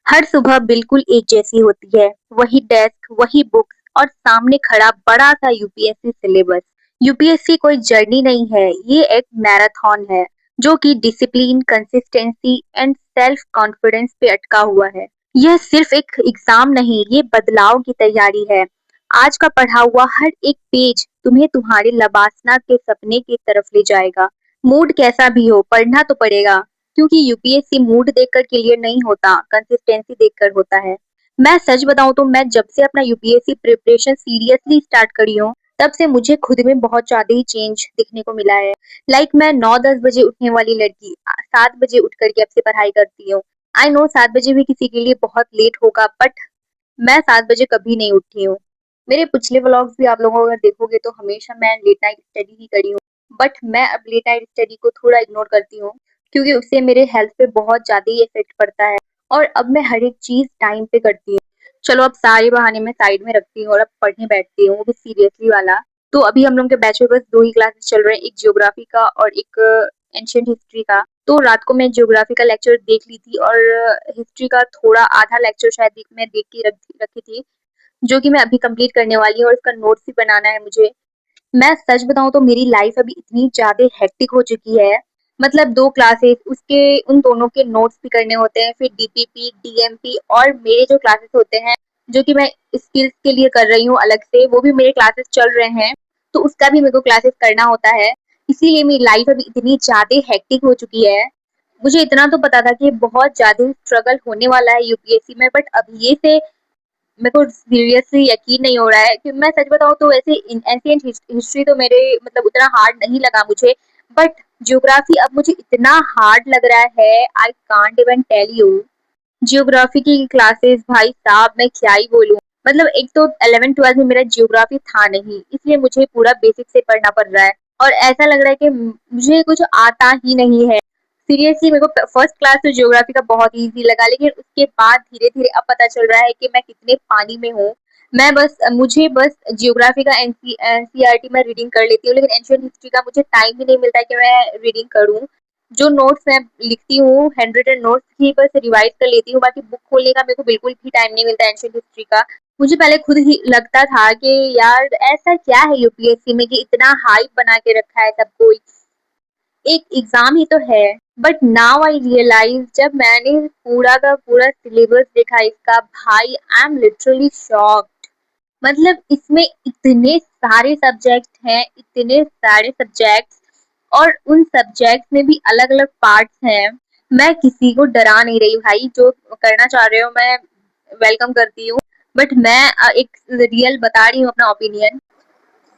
हर सुबह बिल्कुल एक जैसी होती है। वही डेस्क, वही बुक्स और सामने खड़ा बड़ा सा यूपीएससी सिलेबस। यूपीएससी कोई जर्नी नहीं है, ये एक मैराथन है जो कि discipline, consistency and self confidence पे अटका हुआ है। यह सिर्फ एक एग्जाम नहीं, ये बदलाव की तैयारी है। आज का पढ़ा हुआ हर एक पेज तुम्हें तुम्हारे लबासना के सपने की तरफ ले जाएगा। मूड कैसा भी हो, पढ़ना तो पड़ेगा। क्योंकि यूपीएससी मूड देखकर क्लियर नहीं होता, कंसिस्टेंसी देखकर होता है। मैं सच बताऊं तो मैं जब से अपना यूपीएससी प्रिपरेशन सीरियसली स्टार्ट करी हूँ, तब से मुझे खुद में बहुत ज्यादा ही चेंज दिखने को मिला है। मैं 9-10 बजे उठने वाली लड़की 7 बजे उठ करके अब से पढ़ाई करती हूँ। आई नो 7 बजे भी किसी के लिए बहुत लेट होगा, बट मैं 7 बजे कभी नहीं उठी हूँ। मेरे पिछले व्लॉग्स भी आप लोगों अगर देखोगे तो हमेशा मैं लेट नाइट स्टडी ही करी हूँ। बट मैं अब लेट नाइट स्टडी को थोड़ा इग्नोर करती हूँ, क्योंकि उससे मेरे हेल्थ पे बहुत ज़्यादा ही इफ़ेक्ट पड़ता है। और अब मैं हर एक चीज़ टाइम पे करती हूँ। चलो अब सारे बहाने मैं साइड में रखती हूँ और अब पढ़ने बैठती हूँ, वो भी सीरियसली वाला। तो अभी हम लोग के बैच में बस 2 ही क्लासेस चल रहे हैं, एक ज्योग्राफी का और एक एंशिएंट हिस्ट्री का। तो रात को मैं ज्योग्राफी का लेक्चर देख ली थी और हिस्ट्री का थोड़ा आधा लेक्चर शायद मैं देख के रखी थी, जो कि मैं अभी कंप्लीट करने वाली हूँ और इसका नोट्स भी बनाना है मुझे। मैं सच बताऊँ तो मेरी लाइफ अभी इतनी ज़्यादा हेक्टिक हो चुकी है। मतलब 2 क्लासेस, उसके उन दोनों के नोट्स भी करने होते हैं, फिर डीपीपी, डीएमपी और मेरे जो क्लासेस होते हैं, जो कि मैं स्किल्स के लिए कर रही हूँ अलग से, वो भी मेरे क्लासेस चल रहे हैं, तो उसका भी मेरे को क्लासेस करना होता है। इसीलिए मेरी लाइफ अभी इतनी ज़्यादा हेक्टिक हो चुकी है। मुझे इतना तो पता था कि बहुत ज़्यादा स्ट्रगल होने वाला है यूपीएससी में, बट अब ये से मेरे को सीरियसली यकीन नहीं हो रहा है कि मैं सच बताऊँ तो वैसे एंशिएंट हिस्ट्री तो मेरे मतलब उतना हार्ड नहीं लगा मुझे, बट ज्योग्राफी अब मुझे इतना हार्ड लग रहा है, I can't even tell you. Geography की क्लासेस भाई साहब मैं क्या ही बोलूँ। मतलब एक तो 11th-12th में मेरा ज्योग्राफी था नहीं, इसलिए मुझे पूरा बेसिक से पढ़ना पड़ रहा है और ऐसा लग रहा है कि मुझे कुछ आता ही नहीं है। सीरियसली मेरे को फर्स्ट क्लास में ज्योग्राफी का बहुत इजी लगा, लेकिन उसके बाद धीरे-धीरे अब पता चल रहा है कि मैं कितने पानी में हूँ। मुझे बस ज्योग्राफी का एनसीईआरटी में रीडिंग कर लेती हूँ, लेकिन एंशिएंट हिस्ट्री का मुझे टाइम ही नहीं मिलता है कि मैं रीडिंग करूँ। जो नोट्स मैं लिखती हूँ, हैंड रिटन नोट्स ही बस रिवाइज कर लेती हूँ, बाकी बुक खोलने का मेरे को बिल्कुल भी टाइम नहीं मिलता एंशिएंट हिस्ट्री का। मुझे पहले खुद ही लगता था कि यार ऐसा क्या है यूपीएससी में कि इतना हाइप बना के रखा है सब कोई, एक एग्जाम ही तो है। बट नाउ आई रियलाइज, जब मैंने पूरा का पूरा सिलेबस देखा इसका, भाई आई एम लिटरली शॉक। मतलब इसमें इतने सारे सब्जेक्ट हैं, इतने सारे सब्जेक्ट्स, और उन सब्जेक्ट्स में भी अलग अलग पार्ट्स हैं। मैं किसी को डरा नहीं रही भाई, जो करना चाह रहे हो मैं वेलकम करती हूँ, बट मैं एक रियल बता रही हूँ अपना ओपिनियन।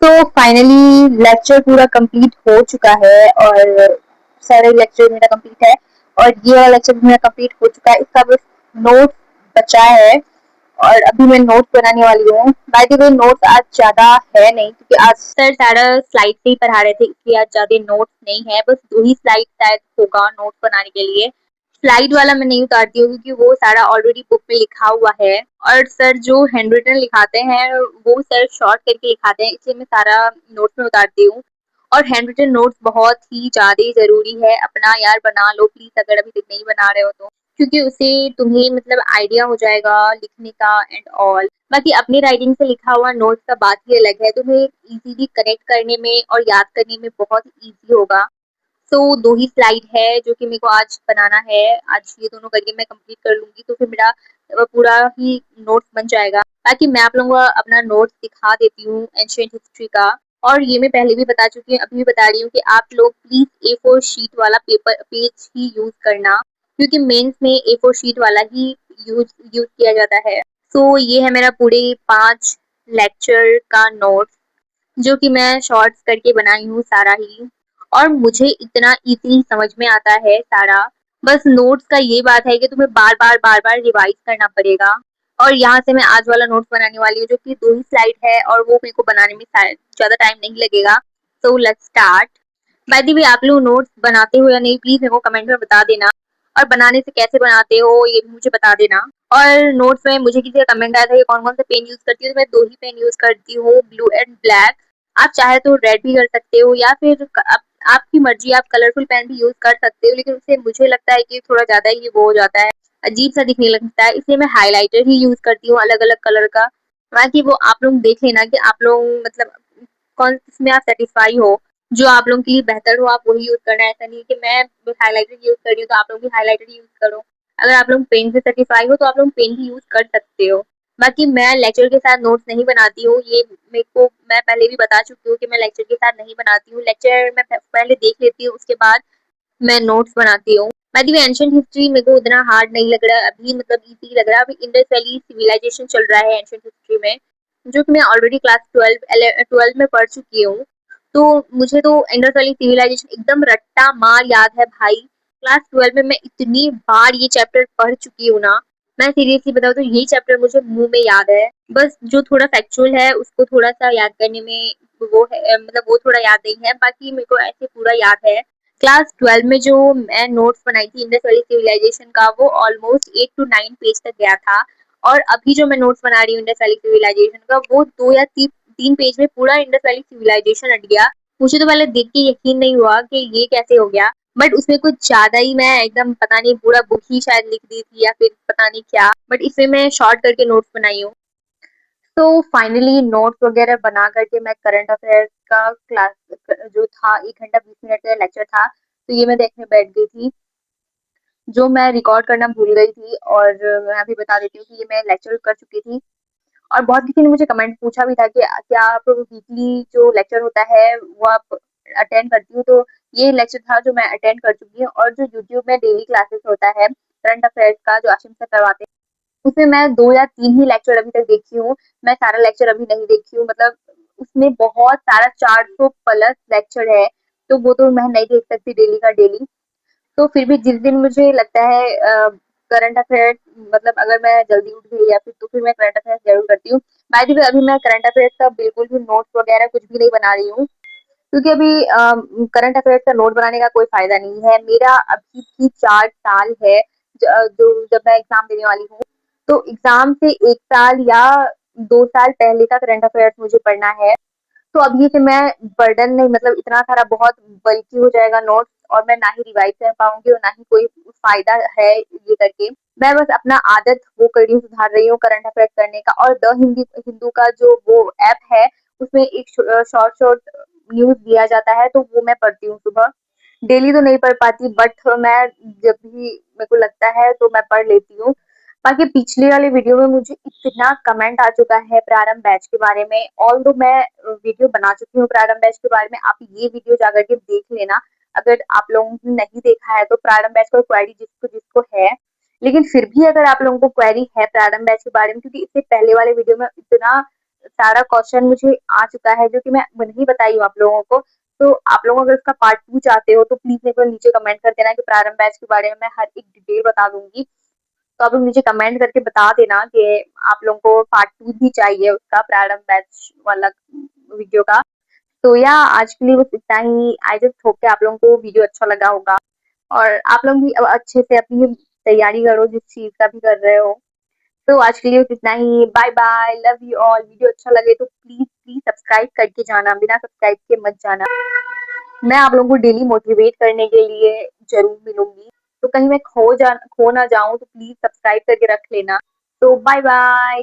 तो फाइनली लेक्चर पूरा कंप्लीट हो चुका है और सारे लेक्चर मेरा कंप्लीट है और ये वाला लेक्चर भी मेरा कंप्लीट हो चुका है। इसका बस नोट बचा है और अभी मैं नोट्स बनाने वाली हूँ। बाय द वे नोट्स आज ज़्यादा है नहीं, क्योंकि आज सर सारा स्लाइड से ही पढ़ा रहे थे, इसलिए आज ज़्यादा नोट्स नहीं है, बस 2 ही स्लाइड शायद होगा नोट्स बनाने के लिए। स्लाइड वाला मैं नहीं उतारती हूँ क्योंकि वो सारा ऑलरेडी बुक में लिखा हुआ है, और सर जो हैंड रिटन लिखाते हैं वो सर शॉर्ट करके लिखाते हैं, इसलिए मैं सारा नोट्स में उतारती हूँ। और हैंड रिटन नोट्स बहुत ही ज़्यादा ज़रूरी है, अपना यार बना लो प्लीज़, अगर अभी तक नहीं बना रहे हो तो, क्योंकि उससे तुम्हें मतलब आइडिया हो जाएगा लिखने का एंड ऑल। बाकी अपनी राइटिंग से लिखा हुआ नोट्स का बात ही अलग है, तुम्हें इजीली कनेक्ट करने में और याद करने में बहुत इजी होगा। तो 2 ही स्लाइड है जो कि मेरे को आज बनाना है। आज ये दोनों करके मैं कंप्लीट कर लूँगी तो फिर मेरा पूरा ही नोट्स बन जाएगा। बाकी मैं आप लोगों को अपना नोट्स दिखा देती हूँ एंशिएंट हिस्ट्री का। और ये मैं पहले भी बता चुकी हूँ, अभी भी बता रही हूँ कि आप लोग प्लीज़ A4 शीट वाला पेज ही यूज़ करना, क्योंकि मेंस में A4 शीट वाला ही यूज़ यूज़ किया जाता है। तो ये है मेरा पूरे 5 लेक्चर का नोट्स, जो कि मैं शॉर्ट्स करके बनाई हूँ सारा ही, और मुझे इतना इजीली समझ में आता है सारा। बस नोट्स का ये बात है कि तुम्हें बार-बार रिवाइज करना पड़ेगा। और यहाँ से मैं आज वाला नोट्स बनाने वाली हूँ, जो कि 2 ही स्लाइड है और वो मेरे को बनाने में शायद ज़्यादा टाइम नहीं लगेगा। So let's start. By the way आप लोग नोट्स बनाते हो या नहीं प्लीज़ मेरे को कमेंट में बता देना, और बनाने से कैसे बनाते हो ये भी मुझे बता देना। और नोट्स में मुझे किसी का कमेंट आया था कि कौन-कौन से पेन यूज़ करती हो, तो मैं 2 ही पेन यूज़ करती हूँ, ब्लू एंड ब्लैक। आप चाहे तो रेड भी कर सकते हो या फिर आपकी मर्जी, आप कलरफुल पेन भी यूज कर सकते हो, लेकिन उससे मुझे लगता है कि थोड़ा ज्यादा ही वो हो जाता है, अजीब-सा दिखने लगता है, इसलिए मैं हाइलाइटर ही यूज़ करती हूँ अलग-अलग कलर का। बाकी वो आप लोग देख लेना कि आप लोग मतलब कौन किसमें आप सैटिस्फाई हो, जो आप लोगों के लिए बेहतर हो आप वही यूज़ करना है। ऐसा नहीं है कि मैं हाइलाइटर यूज़ कर रही हूँ तो आप लोग भी हाइलाइटर यूज़ करो। अगर आप लोग पेन से सैटिस्फाई हो तो आप लोग पेन भी यूज़ कर सकते हो। बाकी मैं लेक्चर के साथ नोट्स नहीं बनाती हूँ, ये मेरे को मैं पहले भी बता चुकी हूँ कि मैं लेक्चर के साथ नहीं बनाती हूँ। लेक्चर मैं पहले देख लेती हूँ, उसके बाद मैं नोट्स बनाती हूँ। By the way ancient history मेरे को उतना हार्ड नहीं लग रहा है अभी, मतलब ईज़ी लग रहा है। अभी इंडस वैली सिविलाइजेशन चल रहा है एंशिएंट हिस्ट्री में, जो कि मैं ऑलरेडी क्लास 12 में पढ़ चुकी हूँ। तो मुझे तो इंडस वैली सिविलाइजेशन एकदम रट्टा-मार याद है भाई। क्लास 12 में मैं इतनी बार ये चैप्टर पढ़ चुकी हूँ ना, मैं सीरियसली बताऊँ तो यही चैप्टर मुझे मुँह में याद है। बस जो थोड़ा फैक्चुअल है उसको थोड़ा-सा याद करने में वो है, मतलब वो थोड़ा याद नहीं है, बाकी मेरे को ऐसे पूरा याद है। क्लास 12 में जो मैं नोट्स बनाई थी इंडस वैली सिविलाइजेशन का, वो ऑलमोस्ट 8 टू 9 पेज तक गया था। और अभी जो मैं नोट्स बना रही हूँ इंडस वैली सिविलाइजेशन का, वो 2 या 3 पेज में पूरा इंडस वैली सिविलाइजेशन हट गया। मुझे तो पहले देख के यकीन नहीं हुआ कि ये कैसे हो गया, बट उसमें कुछ ज्यादा ही मैं एकदम पता नहीं पूरा बुक ही शायद लिख दी थी या फिर पता नहीं क्या, बट इसमें मैं शॉर्ट करके नोट्स बनाई हूँ। तो फाइनली नोट्स वगैरह बना करके मैं करंट अफेयर्स का क्लास जो था 1 घंटा 20 मिनट का लेक्चर था, तो ये मैं देखने बैठ गई थी, जो मैं रिकॉर्ड करना भूल गई थी। और मैं अभी बता देती हूँ कि ये मैं लेक्चर कर चुकी थी। और बहुत किसी ने मुझे कमेंट पूछा भी था कि क्या आप वीकली जो लेक्चर होता है वो आप अटेंड करती हूँ, तो ये लेक्चर था जो मैं अटेंड कर चुकी हूँ। और जो यूट्यूब में डेली क्लासेस होता है करंट अफेयर्स का जो आशिम सर करवाते हैं, उसमें मैं 2 या 3 ही लेक्चर अभी तक देखी हूँ। मैं सारा लेक्चर अभी नहीं देखी हूँ, मतलब उसमें बहुत सारा 400 प्लस लेक्चर है, तो वो तो मैं नहीं देख सकती डेली का डेली। तो फिर भी जिस दिन मुझे लगता है करंट अफेयर्स, मतलब अगर मैं जल्दी उठ गई या फिर, तो फिर मैं करंट अफेयर्स ज़रूर करती हूँ। बाय द वे अभी मैं करंट अफेयर्स का बिल्कुल भी नोट्स वगैरह कुछ भी नहीं बना रही हूँ, क्योंकि अभी करंट अफेयर्स का नोट बनाने का कोई फ़ायदा नहीं है। मेरा अभी भी 4 साल है जो जब मैं एग्ज़ाम देने वाली हूँ, तो एग्ज़ाम से 1 साल या 2 साल पहले का करंट अफेयर्स मुझे पढ़ना है। तो अब ये कि मैं बर्डन नहीं, मतलब इतना सारा बहुत बल्कि हो जाएगा नोट्स, और मैं ना ही रिवाइज कर पाऊंगी और ना ही कोई फायदा है ये करके। मैं बस अपना आदत वो कर रही हूँ, सुधार रही हूँ करंट अफेयर करने का। और द हिंदी हिंदू का जो वो ऐप है, उसमें एक शॉर्ट शॉर्ट न्यूज दिया जाता है, तो वो मैं पढ़ती हूँ सुबह। डेली तो नहीं पढ़ पाती, बट मैं जब भी मेरे को लगता है तो मैं पढ़ लेती हूँ। बाकी पिछले वाले वीडियो में मुझे इतना कमेंट आ चुका है प्रारंभ बैच के बारे में, ऑल्दो मैं वीडियो बना चुकी हूँ प्रारंभ बैच के बारे में। आप ये वीडियो जाकर के देख लेना, अगर आप लोगों ने नहीं देखा है तो। प्रारंभ बैच का क्वेरी जिसको जिसको है, लेकिन फिर भी अगर आप लोगों को क्वेरी है प्रारंभ बैच के बारे में, क्योंकि इससे पहले वाले वीडियो में इतना सारा क्वेश्चन मुझे आ चुका है जो कि मैं नहीं बताई हूँ आप लोगों को। तो आप लोग अगर उसका पार्ट 2 चाहते हो तो प्लीज मेरे को नीचे कमेंट कर देना कि प्रारंभ बैच के बारे में मैं हर एक डिटेल बता दूंगी। तो आप लोग मुझे कमेंट करके बता देना कि आप लोगों को पार्ट 2 भी चाहिए उसका, प्रारंभ बैच वाला वीडियो का। तो या आज के लिए बस इतना ही। आई जस्ट होप कि आप लोगों को वीडियो अच्छा लगा होगा, और आप लोग भी अब अच्छे से अपनी तैयारी करो जिस चीज का भी कर रहे हो। तो आज के लिए बस इतना ही। Bye bye, love you all. Video अच्छा लगे तो प्लीज प्लीज सब्सक्राइब करके जाना, बिना सब्सक्राइब के मत जाना। मैं आप लोगों को डेली मोटिवेट करने के लिए जरूर मिलूंगी, तो कहीं मैं खो ना जाऊं, तो प्लीज सब्सक्राइब करके रख लेना। तो बाय बाय।